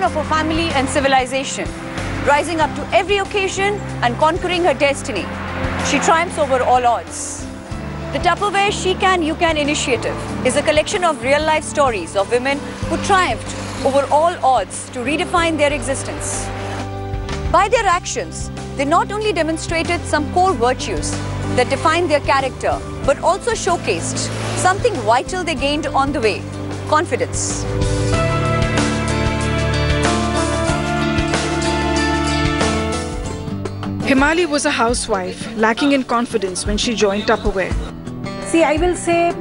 backbone of her family and civilization, rising up to every occasion and conquering her destiny. She triumphs over all odds. The Tupperware She Can, You Can initiative is a collection of real-life stories of women who triumphed over all odds to redefine their existence. By their actions, they not only demonstrated some core virtues that defined their character, but also showcased something vital they gained on the way: confidence. Himali was a housewife, lacking in confidence when she joined Tupperware. See, I will say,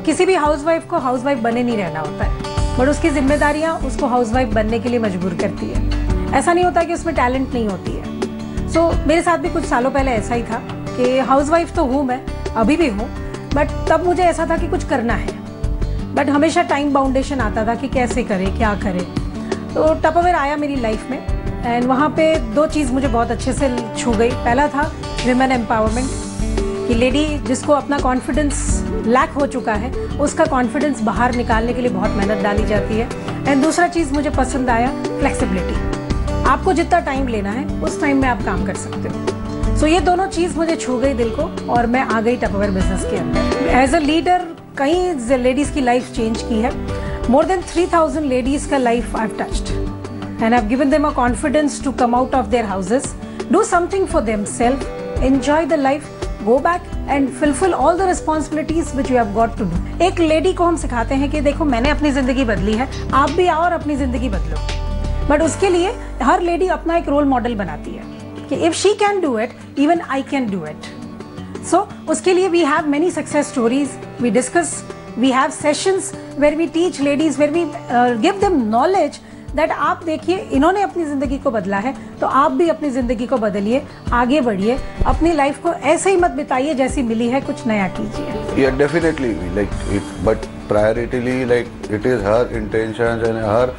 किसी भी housewife को housewife बने नहीं रहना होता है, but उसकी जिम्मेदारियाँ उसको हाउसवाइफ बनने के लिए मजबूर करती है. ऐसा नहीं होता कि उसमें टैलेंट नहीं होती है. सो मेरे साथ भी कुछ सालों पहले ऐसा ही था कि हाउसवाइफ तो हूँ मैं, अभी भी हूँ, बट तब मुझे ऐसा था कि कुछ करना है, बट हमेशा टाइम बाउंडेशन आता था कि कैसे करें, क्या करें. तो टपरवेयर आया मेरी लाइफ में एंड वहाँ पे दो चीज़ मुझे बहुत अच्छे से छू गई. पहला था विमेन एम्पावरमेंट, कि लेडी जिसको अपना कॉन्फिडेंस लैक हो चुका है, उसका कॉन्फिडेंस बाहर निकालने के लिए बहुत मेहनत डाली जाती है. एंड दूसरा चीज़ मुझे पसंद आया, फ्लेक्सिबिलिटी. आपको जितना टाइम लेना है उस टाइम में आप काम कर सकते हो. सो ये दोनों चीज़ मुझे छू गई दिल को और मैं आ गई टपरवेयर बिजनेस के अंदर. एज अ लीडर कई लेडीज़ की लाइफ चेंज की है. मोर देन 3000 लेडीज़ का life I have touched and I have given them a confidence to come out of their houses, do something for themselves, enjoy the life, go back and fulfill all the responsibilities which you have got to do. एक lady को हम सिखाते हैं कि देखो मैंने अपनी ज़िंदगी बदली है, आप भी आओ और अपनी ज़िंदगी बदलो. बट उसके लिए हर लेडी अपना एक रोल मॉडल बनाती है कि if she can do it, even I can do it. So उसके लिए we have many success stories, we discuss, we have sessions where we teach ladies, where we give them knowledge that आप देखिए इन्होंने अपनी ज़िंदगी को बदला है तो आप भी अपनी ज़िंदगी को बदलिए, आगे बढ़िए, अपनी लाइफ को ऐसे ही मत बिताइए जैसी मिली है, कुछ नया कीजिए. Yeah, definitely, like it, but prioritarily, like it is her intentions and her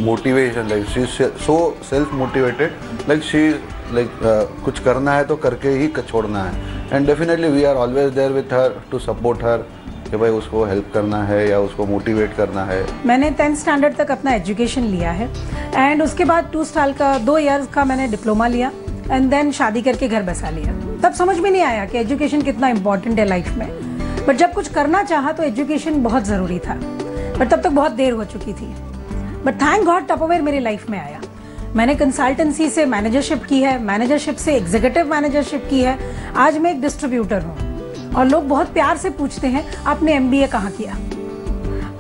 motivation. Like she's so self-motivated. Like she's like कुछ करना है तो करके ही छोड़ना है. And definitely we are always there with her to support her. कि भाई उसको हेल्प करना है या उसको मोटिवेट करना है. मैंने 10th स्टैंडर्ड तक अपना एजुकेशन लिया है एंड उसके बाद 2 ईयर्स का मैंने डिप्लोमा लिया एंड देन शादी करके घर बसा लिया. तब समझ में नहीं आया कि एजुकेशन कितना इम्पोर्टेंट है लाइफ में, बट जब कुछ करना चाहा तो एजुकेशन बहुत ज़रूरी था, बट तब तक बहुत देर हो चुकी थी. बट थैंक गॉड टपरवेयर मेरी लाइफ में आया. मैंने कंसल्टेंसी से मैनेजरशिप की है, मैनेजरशिप से एग्जीक्यूटिव मैनेजरशिप की है, आज मैं एक डिस्ट्रीब्यूटर हूँ. और लोग बहुत प्यार से पूछते हैं आपने MBA कहाँ किया.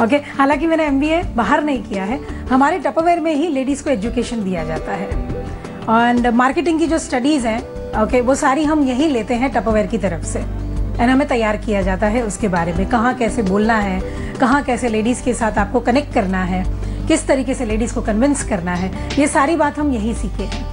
ओके, हालांकि मैंने MBA बाहर नहीं किया है, हमारे टपरवेयर में ही लेडीज़ को एजुकेशन दिया जाता है. एंड मार्केटिंग की जो स्टडीज़ हैं, ओके, वो सारी हम यहीं लेते हैं टपरवेयर की तरफ से एंड हमें तैयार किया जाता है उसके बारे में, कहाँ कैसे बोलना है, कहाँ कैसे लेडीज़ के साथ आपको कनेक्ट करना है, किस तरीके से लेडीज़ को कन्विंस करना है, ये सारी बात हम यहीं सीखे हैं.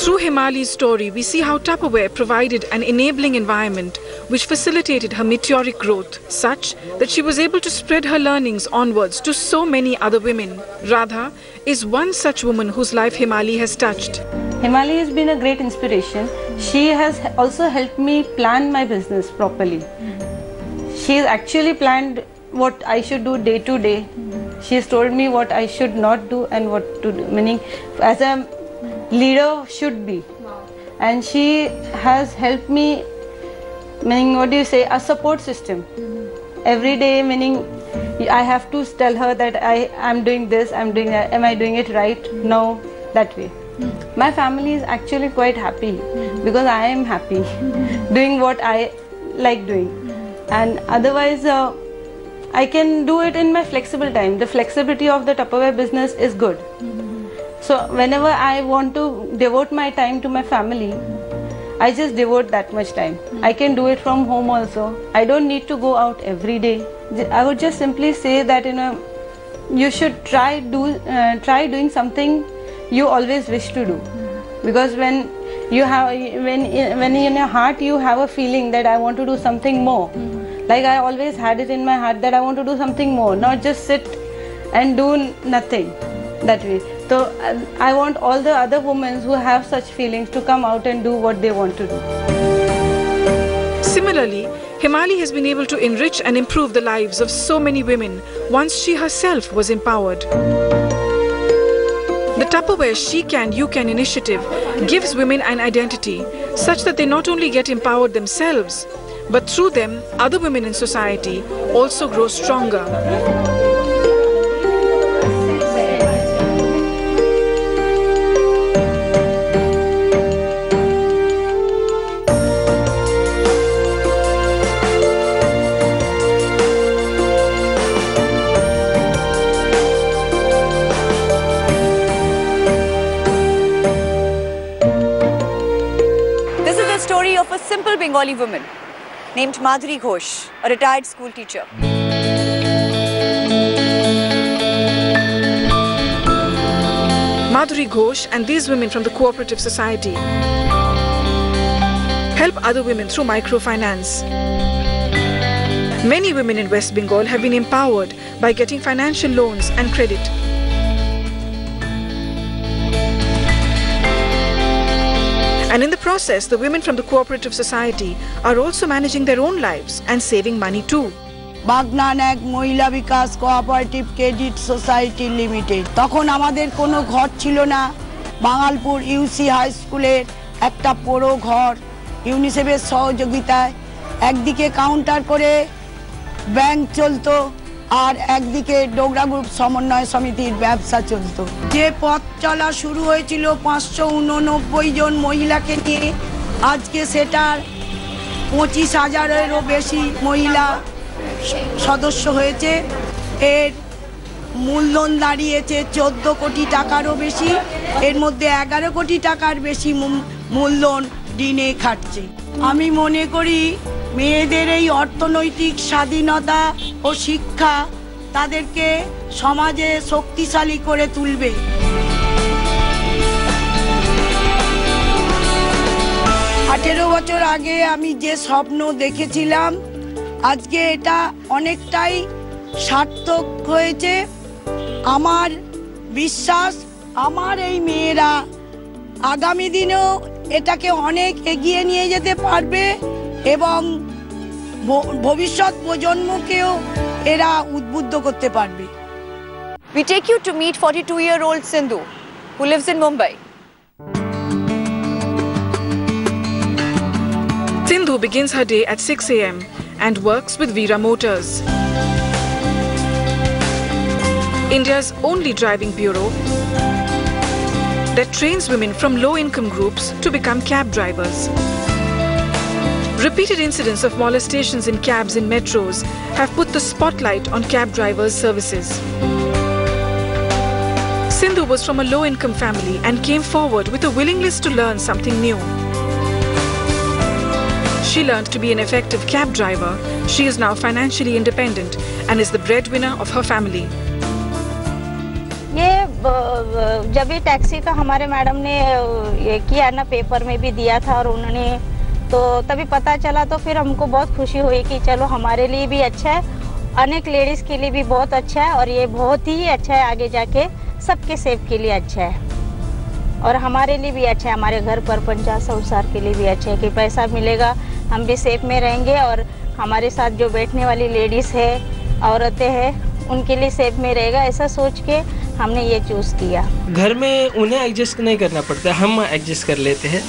Through Himali's story, we see how Tupperware provided an enabling environment which facilitated her meteoric growth, such that she was able to spread her learnings onwards to so many other women. Radha is one such woman whose life Himali has touched. Himali has been a great inspiration. She has also helped me plan my business properly. She has actually planned what I should do day to day. She has told me what I should not do and what to do, meaning as a leader should be. And she has helped me, meaning what do you say, a support system. Every day, meaning I have to tell her that I am doing this, I am doing that, am I doing it right? No, that way. My family is actually quite happy because I am happy doing what I like doing. And otherwise I can do it in my flexible time. The flexibility of the Tupperware business is good. So whenever I want to devote my time to my family, I just devote that much time. I can do it from home also. I don't need to go out every day. I would just simply say that you should try doing something you always wish to do. Because when in your heart you have a feeling that I want to do something more. Like I always had it in my heart that I want to do something more, not just sit and do nothing that way. So I want all the other women who have such feelings to come out and do what they want to do. Similarly, Similarly, Himali has been able to enrich and improve the lives of so many women once she herself was empowered. The Tupperware She Can, You Can initiative gives women an identity such that they not only get empowered themselves, but through them, other women in society also grow stronger. Of a simple Bengali woman named Madhuri Ghosh, a retired school teacher. Madhuri Ghosh and these women from the cooperative society help other women through microfinance. Many women in West Bengal have been empowered by getting financial loans and credit. And in the process, the women from the cooperative society are also managing their own lives and saving money too. Bagnan এক মহিলা বিকাশ cooperative credit society limited তখন আমাদের কোনো ঘর ছিল না বাঙালপুর ইউসি high স্কুলের একটা পুরো ঘর ইউনিসেফের সহযোগিতায় একদিকে কাউন্টার করে ব্যাংক চলতো আর একদিকে ডোগরা গ্রুপ সমন্বয় সমিতির ব্যবসা চলতো যে পথ চলা শুরু হয়েছিল 589 জন মহিলাকে নিয়ে আজকে সেটার 25,000-এরও বেশি মহিলা সদস্য হয়েছে এর মূলধন দাঁড়িয়েছে 14 কোটি টাকারও বেশি এর মধ্যে 11 কোটি টাকার বেশি মূলধন ঋণে খাটছে আমি মনে করি মেয়েদের এই অর্থনৈতিক স্বাধীনতা ও শিক্ষা তাদেরকে সমাজে শক্তিশালী করে তুলবে 18 বছর আগে আমি যে স্বপ্ন দেখেছিলাম আজকে এটা অনেকটাই সার্থক হয়েছে আমার বিশ্বাস আমার এই মেয়েরা আগামী দিনেও এটাকে অনেক এগিয়ে নিয়ে যেতে পারবে এবং ভবিষ্যৎ প্রজন্মকেও এরা উদ্বুদ্ধ করতে পারবে We take you to meet 42-year-old Sindhu who lives in Mumbai. Sindhu begins her day at 6 a.m. and works with Veera Motors, India's only driving bureau that trains women from low-income groups to become cab drivers. Repeated incidents of molestations in cabs in metros have put the spotlight on cab drivers' services. Sindhu was from a low-income family and came forward with a willingness to learn something new. She learned to be an effective cab driver. She is now financially independent and is the breadwinner of her family. ये जब ये taxi का हमारे madam ने ये किया ना paper में भी दिया था और उन्होंने तो तभी पता चला तो फिर हमको बहुत खुशी हुई कि चलो हमारे लिए भी अच्छा है अनेक लेडीज़ के लिए भी बहुत अच्छा है और ये बहुत ही अच्छा है आगे जाके सबके सेफ के लिए अच्छा है और हमारे लिए भी अच्छा है हमारे घर पर पंचायत संसार के लिए भी अच्छा है कि पैसा मिलेगा हम भी सेफ में रहेंगे और हमारे साथ जो बैठने वाली लेडीज़ है औरतें हैं उनके लिए सेफ में रहेगा ऐसा सोच के हमने ये चूज़ किया घर में उन्हें एडजस्ट नहीं करना पड़ता हम एडजस्ट कर लेते हैं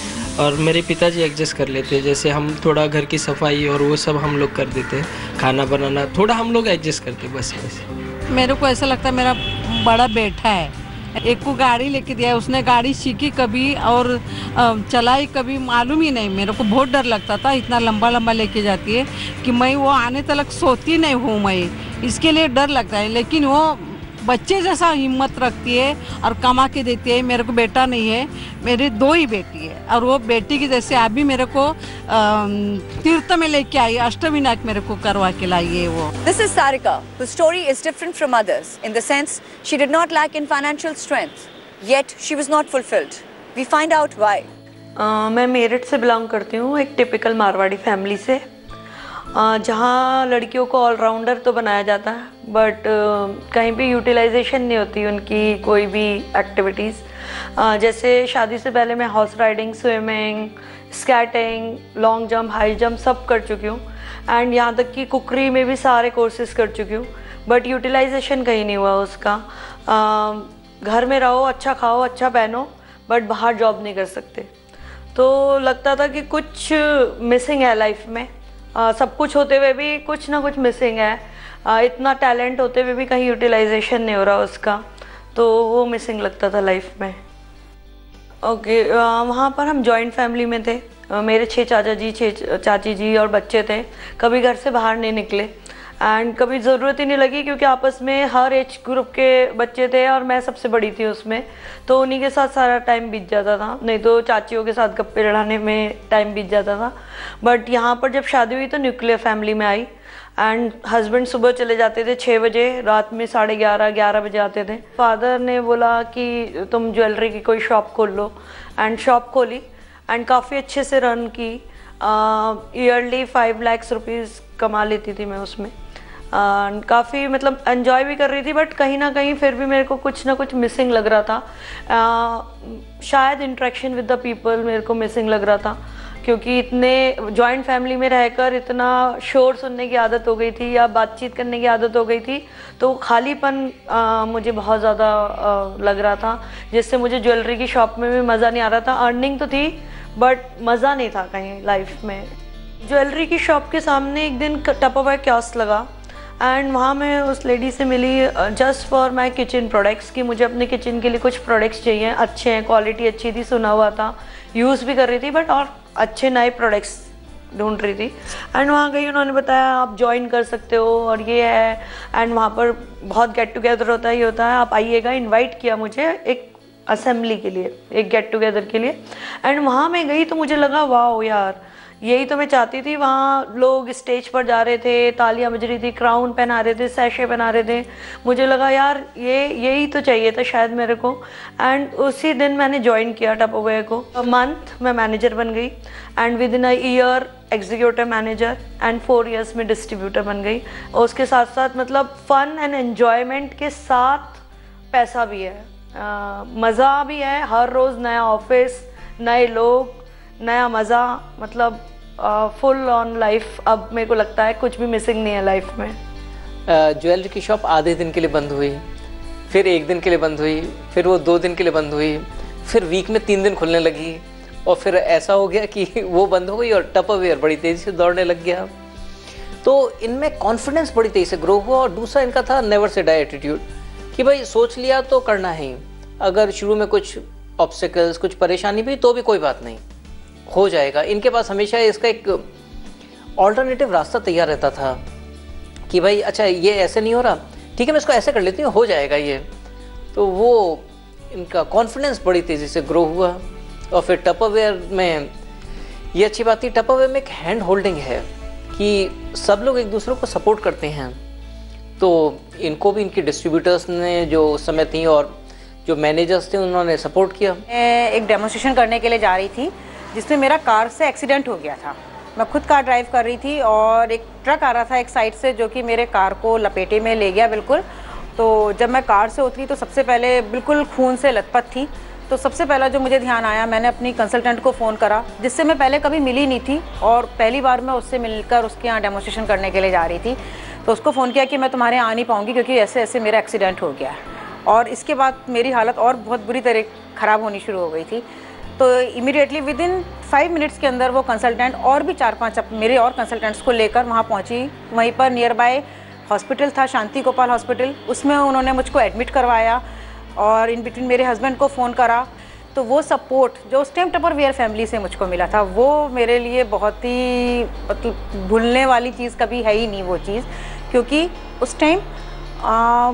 और मेरे पिताजी एडजस्ट कर लेते हैं जैसे हम थोड़ा घर की सफाई और वो सब हम लोग कर देते हैं खाना बनाना थोड़ा हम लोग एडजस्ट करते हैं बस वैसे मेरे को ऐसा लगता है मेरा बड़ा बेटा है एक को गाड़ी लेके दिया उसने गाड़ी सीखी कभी और चलाई कभी मालूम ही नहीं मेरे को बहुत डर लगता था इतना लंबा लंबा लेके जाती है कि मैं वो आने तक सोती नहीं हूँ मैं इसके लिए डर लगता है लेकिन वो बच्चे जैसा हिम्मत रखती है और कमा के देती है मेरे को बेटा नहीं है मेरे 2 ही बेटी है और वो बेटी की जैसे अभी मेरे को तीर्थ में लेके आई अष्टविनायक मेरे को करवा के लाई है वो This is Sarika, whose story is different from others in the sense she did not lack in financial strength, yet she was not fulfilled. We find out why. मैं मेरठ से बिलोंग करती हूँ एक टिपिकल मारवाड़ी फैमिली से जहाँ लड़कियों को allrounder तो बनाया जाता है बट कहीं भी यूटिलाइजेशन नहीं होती उनकी कोई भी एक्टिविटीज़ जैसे शादी से पहले मैं horse riding swimming skating, long jump, high jump सब कर चुकी हूँ एंड यहाँ तक कि कुकरी में भी सारे कोर्सेज कर चुकी हूँ, बट यूटिलाइजेशन कहीं नहीं हुआ उसका। घर में रहो, अच्छा खाओ, अच्छा पहनो, बट बाहर जॉब नहीं कर सकते। तो लगता था कि कुछ मिसिंग है लाइफ में, सब कुछ होते हुए भी कुछ ना कुछ मिसिंग है, इतना टैलेंट होते हुए भी कहीं यूटिलाइजेशन नहीं हो रहा उसका, तो वो मिसिंग लगता था लाइफ में। ओके, वहाँ पर हम जॉइंट फैमिली में थे, मेरे 6 चाचा जी, 6 चाची जी और बच्चे थे। कभी घर से बाहर नहीं निकले एंड कभी ज़रूरत ही नहीं लगी, क्योंकि आपस में हर एज ग्रुप के बच्चे थे और मैं सबसे बड़ी थी उसमें, तो उन्हीं के साथ सारा टाइम बीत जाता था, नहीं तो चाचियों के साथ गप्पे लड़ाने में टाइम बीत जाता था। बट यहाँ पर जब शादी हुई तो न्यूक्लियर फैमिली में आई एंड हस्बैंड सुबह चले जाते थे 6 बजे, रात में 11:30 बजे आते थे। फादर ने बोला कि तुम ज्वेलरी की कोई शॉप खोल लो एंड शॉप खोली एंड काफ़ी अच्छे से रन की। ईयरली 5 लाख रुपीज़ कमा लेती थी मैं उसमें, काफ़ी मतलब एंजॉय भी कर रही थी, बट कहीं ना कहीं फिर भी मेरे को कुछ ना कुछ मिसिंग लग रहा था। शायद इंटरेक्शन विद द पीपल मेरे को मिसिंग लग रहा था, क्योंकि इतने जॉइंट फैमिली में रहकर इतना शोर सुनने की आदत हो गई थी या बातचीत करने की आदत हो गई थी, तो खालीपन मुझे बहुत ज़्यादा लग रहा था, जिससे मुझे ज्वेलरी की शॉप में भी मज़ा नहीं आ रहा था। अर्निंग तो थी बट मज़ा नहीं था कहीं लाइफ में। ज्वेलरी की शॉप के सामने एक दिन टपरवेयर कियोस्क लगा एंड वहाँ मैं उस लेडी से मिली just for my kitchen products, कि मुझे अपने किचन के लिए कुछ प्रोडक्ट्स चाहिए, अच्छे हैं, क्वालिटी अच्छी थी, सुना हुआ था, यूज़ भी कर रही थी, बट और अच्छे नए प्रोडक्ट्स ढूंढ रही थी। एंड वहाँ गई, उन्होंने बताया आप ज्वाइन कर सकते हो और ये है, एंड वहाँ पर बहुत गेट टुगेदर होता है, ये होता है, आप आइएगा। इनवाइट किया मुझे एक असेंबली के लिए, एक गेट टुगेदर के लिए, एंड वहाँ मैं गई तो मुझे लगा वाओ यार, यही तो मैं चाहती थी। वहाँ लोग स्टेज पर जा रहे थे, तालियां बज रही थी, क्राउन पहना रहे थे, सैशे पहना रहे थे, मुझे लगा यार यही तो चाहिए था शायद मेरे को। एंड उसी दिन मैंने ज्वाइन किया टपरवेयर को। मंथ मैं मैनेजर बन गई and with in a year executive manager and 4 years में डिस्ट्रीब्यूटर बन गई। और उसके साथ साथ मतलब फन एंड एन्जॉयमेंट के साथ पैसा भी है, मज़ा भी है, हर रोज़ नया ऑफिस, नए लोग, नया मज़ा, मतलब फुल ऑन लाइफ। अब मेरे को लगता है कुछ भी मिसिंग नहीं है लाइफ में। ज्वेलरी की शॉप आधे दिन के लिए बंद हुई, फिर 1 दिन के लिए बंद हुई, फिर वो 2 दिन के लिए बंद हुई, फिर वीक में 3 दिन खुलने लगी, और फिर ऐसा हो गया कि वो बंद हो गई और टपरवेयर बड़ी तेज़ी से दौड़ने लग गया। तो इनमें कॉन्फिडेंस बड़ी तेज़ी से ग्रो हुआ। और दूसरा इनका था नेवर से डाई एटीट्यूड, कि भाई सोच लिया तो करना है, अगर शुरू में कुछ ऑब्स्टिकल्स, कुछ परेशानी भी तो भी कोई बात नहीं, हो जाएगा। इनके पास हमेशा इसका एक ऑल्टरनेटिव रास्ता तैयार रहता था कि भाई अच्छा ये ऐसे नहीं हो रहा, ठीक है मैं इसको ऐसे कर लेती हूँ, हो जाएगा ये। तो वो इनका कॉन्फिडेंस बड़ी तेज़ी से ग्रो हुआ। और फिर टपरवेयर में ये अच्छी बात थी, टपरवेयर में एक हैंड होल्डिंग है कि सब लोग एक दूसरे को सपोर्ट करते हैं। तो इनको भी इनके डिस्ट्रीब्यूटर्स ने जो उस समय थी और जो मैनेजर्स थे उन्होंने सपोर्ट किया। मैं एक डेमोन्स्ट्रेशन करने के लिए जा रही थी जिसमें मेरा कार से एक्सीडेंट हो गया था। मैं खुद कार ड्राइव कर रही थी और एक ट्रक आ रहा था एक साइड से जो कि मेरे कार को लपेटे में ले गया बिल्कुल। तो जब मैं कार से उतरी तो सबसे पहले बिल्कुल खून से लथपथ थी। तो सबसे पहला जो मुझे ध्यान आया, मैंने अपनी कंसल्टेंट को फ़ोन करा जिससे मैं पहले कभी मिली नहीं थी और पहली बार मैं उससे मिलकर उसके यहाँ डेमोन्स्ट्रेशन करने के लिए जा रही थी। तो उसको फ़ोन किया कि मैं तुम्हारे यहाँ आ नहीं पाऊँगी क्योंकि ऐसे ऐसे मेरा एक्सीडेंट हो गया है। और इसके बाद मेरी हालत और बहुत बुरी तरह ख़राब होनी शुरू हो गई थी। तो इमीडिएटली विद इन 5 मिनट्स के अंदर वो कंसल्टेंट और भी 4-5 मेरे और कंसल्टेंट्स को लेकर वहाँ पहुँची। वहीं पर नियर बाय हॉस्पिटल था, शांति गोपाल हॉस्पिटल, उसमें उन्होंने मुझको एडमिट करवाया और इन बिटवीन मेरे हस्बैंड को फ़ोन करा। तो वो सपोर्ट जो उस टाइम टपरवेयर फैमिली से मुझको मिला था वो मेरे लिए बहुत ही मतलब भूलने वाली चीज़ कभी है ही नहीं वो चीज़, क्योंकि उस टाइम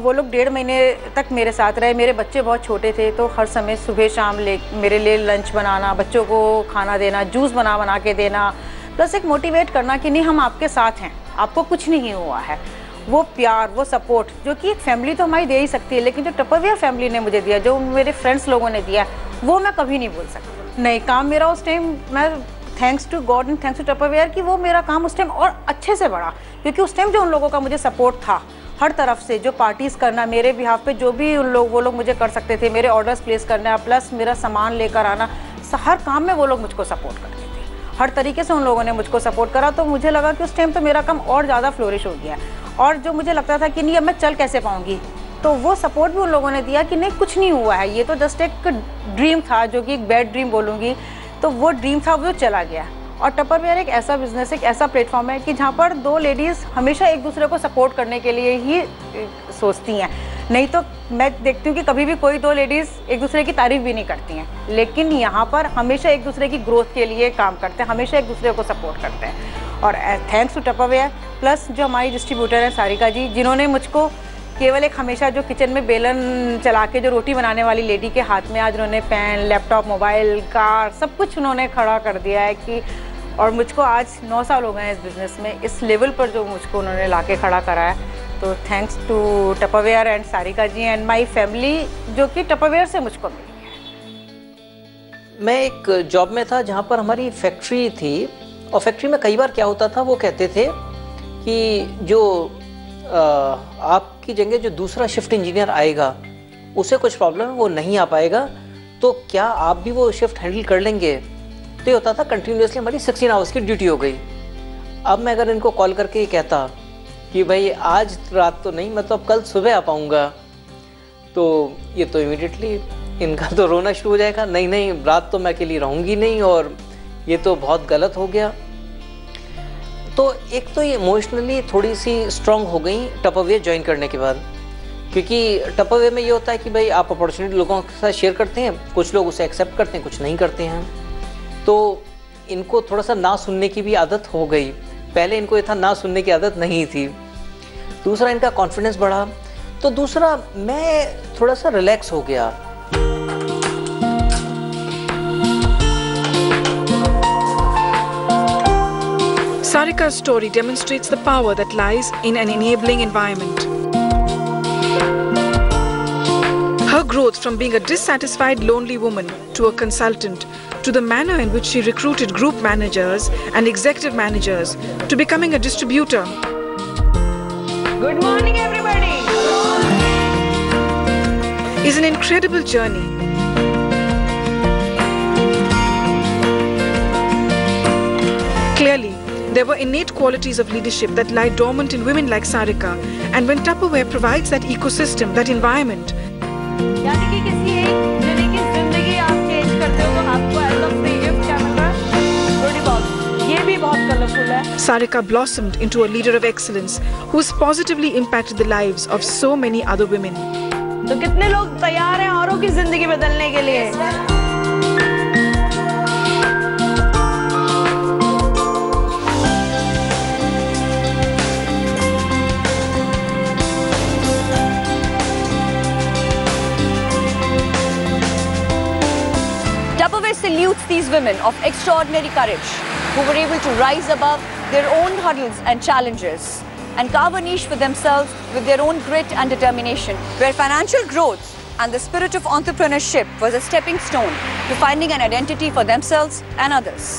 वो लोग 1.5 महीने तक मेरे साथ रहे। मेरे बच्चे बहुत छोटे थे तो हर समय सुबह शाम मेरे लिए लंच बनाना, बच्चों को खाना देना, जूस बना के देना, प्लस एक मोटिवेट करना कि नहीं हम आपके साथ हैं, आपको कुछ नहीं हुआ है। वो प्यार, वो सपोर्ट जो कि एक फैमिली तो हमारी दे ही सकती है, लेकिन जो टपरवेयर फैमिली ने मुझे दिया, जो मेरे फ्रेंड्स लोगों ने दिया, वो मैं कभी नहीं भूल सकती। नहीं, काम मेरा उस टाइम, मैं thanks to God and thanks to Tupperware कि वो मेरा काम उस टाइम और अच्छे से बढ़ा, क्योंकि उस टाइम जो उन लोगों का मुझे सपोर्ट था हर तरफ से, जो पार्टीज़ करना मेरे बिहाफ पे, जो भी वो लोग मुझे कर सकते थे, मेरे ऑर्डर्स प्लेस करना प्लस मेरा सामान लेकर आना, हर काम में वो लोग मुझको सपोर्ट करते थे। हर तरीके से उन लोगों ने मुझको सपोर्ट करा। तो मुझे लगा कि उस टाइम तो मेरा काम और ज़्यादा फ्लोरिश हो गया, और जो मुझे लगता था कि नहीं अब मैं चल कैसे पाऊँगी, तो वो सपोर्ट भी उन लोगों ने दिया कि नहीं कुछ नहीं हुआ है, ये तो जस्ट एक ड्रीम था, जो कि एक बैड ड्रीम बोलूँगी, तो वो ड्रीम था वो चला गया। और टपरवेयर एक ऐसा बिजनेस, एक ऐसा प्लेटफॉर्म है कि जहाँ पर दो लेडीज़ हमेशा एक दूसरे को सपोर्ट करने के लिए ही सोचती हैं। नहीं तो मैं देखती हूँ कि कभी भी कोई दो लेडीज़ एक दूसरे की तारीफ़ भी नहीं करती हैं, लेकिन यहाँ पर हमेशा एक दूसरे की ग्रोथ के लिए काम करते हैं, हमेशा एक दूसरे को सपोर्ट करते हैं। और थैंक्स टू टपरवेयर, प्लस जो हमारी डिस्ट्रीब्यूटर हैं सारिका जी, जिन्होंने मुझको केवल एक हमेशा जो किचन में बेलन चला के जो रोटी बनाने वाली लेडी के हाथ में आज उन्होंने पेन, लैपटॉप, मोबाइल, कार सब कुछ उन्होंने खड़ा कर दिया है कि, और मुझको आज 9 साल हो गए हैं इस बिज़नेस में, इस लेवल पर जो मुझको उन्होंने लाके खड़ा करा है। तो thanks to Tupperware and Sarika ji and my family, जो कि टपरवेयर से मुझको मिली है। मैं एक जॉब में था जहाँ पर हमारी फैक्ट्री थी, और फैक्ट्री में कई बार क्या होता था, वो कहते थे कि जो आपकी जगह जो दूसरा शिफ्ट इंजीनियर आएगा उसे कुछ प्रॉब्लम है, वो नहीं आ पाएगा, तो क्या आप भी वो शिफ्ट हैंडल कर लेंगे। तो ये होता था कंटिन्यूसली हमारी 16 आवर्स की ड्यूटी हो गई। अब मैं अगर इनको कॉल करके ये कहता कि भाई आज रात तो नहीं, मैं तो अब कल सुबह आ पाऊँगा, तो ये तो इमीडिएटली इनका तो रोना शुरू हो जाएगा, नहीं नहीं रात तो मैं अकेली रहूँगी नहीं, और ये तो बहुत गलत हो गया। तो एक तो ये इमोशनली थोड़ी सी स्ट्रांग हो गई टपरवेयर ज्वाइन करने के बाद, क्योंकि टपरवेयर में ये होता है कि भाई आप अपॉर्चुनिटी लोगों के साथ शेयर करते हैं, कुछ लोग उसे एक्सेप्ट करते हैं, कुछ नहीं करते हैं। तो इनको थोड़ा सा ना सुनने की भी आदत हो गई, पहले इनको ये था ना सुनने की आदत नहीं थी। दूसरा इनका कॉन्फिडेंस बढ़ा, तो दूसरा मैं थोड़ा सा रिलैक्स हो गया। Sarika's story demonstrates the power that lies in an enabling environment. Her growth from being a dissatisfied, lonely woman to a consultant, to the manner in which she recruited group managers and executive managers, to becoming a distributor. Good morning, everybody! Is an incredible journey. Clearly, there were innate qualities of leadership that lie dormant in women like Sarika, and when Tupperware provides that ecosystem, that environment, यानी कि किसी एक जने की जिंदगी आप change करते हो तो आपको एज अ फ्री गिफ्ट क्या मिल रहा है? रोटी बॉक्स। ये भी बहुत कलरफुल है। Sarika blossomed into a leader of excellence who has positively impacted the lives of so many other women. तो कितने लोग तैयार हैं औरों की जिंदगी बदलने के लिए? Tupperware salutes these women of extraordinary courage who were able to rise above their own hurdles and challenges and carve a niche for themselves with their own grit and determination, where financial growth and the spirit of entrepreneurship was a stepping stone to finding an identity for themselves and others.